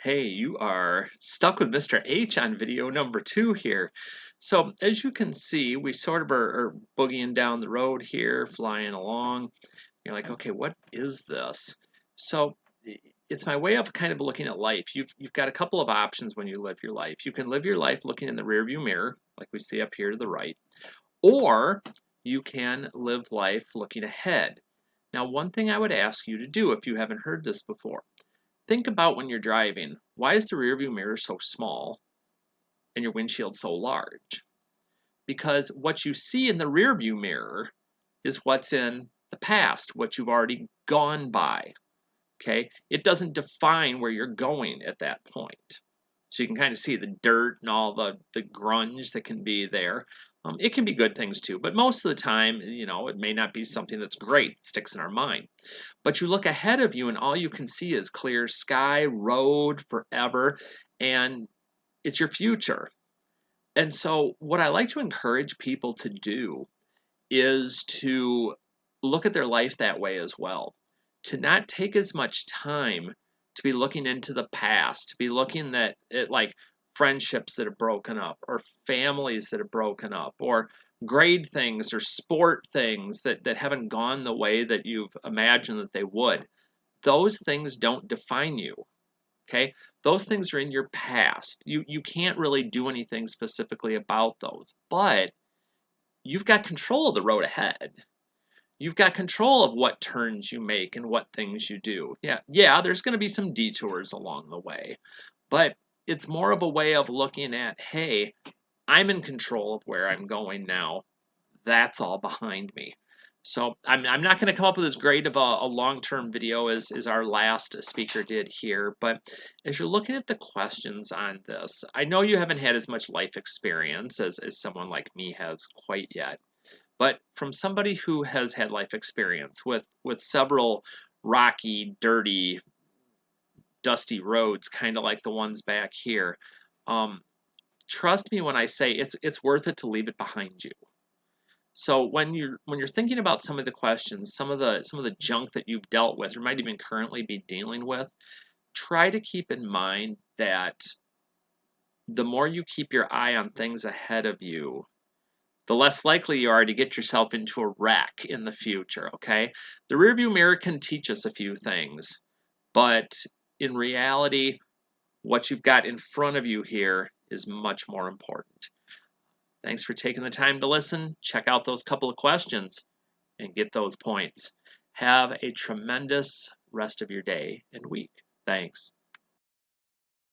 Hey, you are stuck with Mr. H on video number 2 here. So, as you can see, we sort of are boogieing down the road here, flying along. You're like, okay, what is this? So, it's my way of kind of looking at life. You've got a couple of options when you live your life. You can live your life looking in the rearview mirror, like we see up here to the right, or you can live life looking ahead. Now, one thing I would ask you to do if you haven't heard this before, think about when you're driving. Why is the rearview mirror so small and your windshield so large? Because what you see in the rearview mirror is what's in the past, what you've already gone by. Okay? It doesn't define where you're going at that point. So you can kind of see the dirt and all the grunge that can be there. It can be good things too, but most of the time, it may not be something that's great that sticks in our mind. But you look ahead of you and all you can see is clear sky, road forever, and it's your future. And so, what I like to encourage people to do is to look at their life that way as well. To not take as much time to be looking into the past, to be looking at like friendships that have broken up, or families that have broken up, or grade things or sport things that haven't gone the way that you've imagined that they would. Those things don't define you. Okay, those things are in your past. You can't really do anything specifically about those, but you've got control of the road ahead. You've got control of what turns you make and what things you do. Yeah, there's going to be some detours along the way, but it's more of a way of looking at, hey, I'm in control of where I'm going now. That's all behind me. So I'm not going to come up with as great of a long-term video as our last speaker did here, but as you're looking at the questions on this, I know you haven't had as much life experience as someone like me has quite yet, but from somebody who has had life experience with several rocky, dirty, dusty roads, kind of like the ones back here, um, trust me when I say it's worth it to leave it behind you. So when you're thinking about some of the questions, some of the junk that you've dealt with or might even currently be dealing with, try to keep in mind that the more you keep your eye on things ahead of you, the less likely you are to get yourself into a wreck in the future, okay? The rearview mirror can teach us a few things, but in reality, what you've got in front of you here is much more important. Thanks for taking the time to listen. Check out those couple of questions and get those points. Have a tremendous rest of your day and week. Thanks.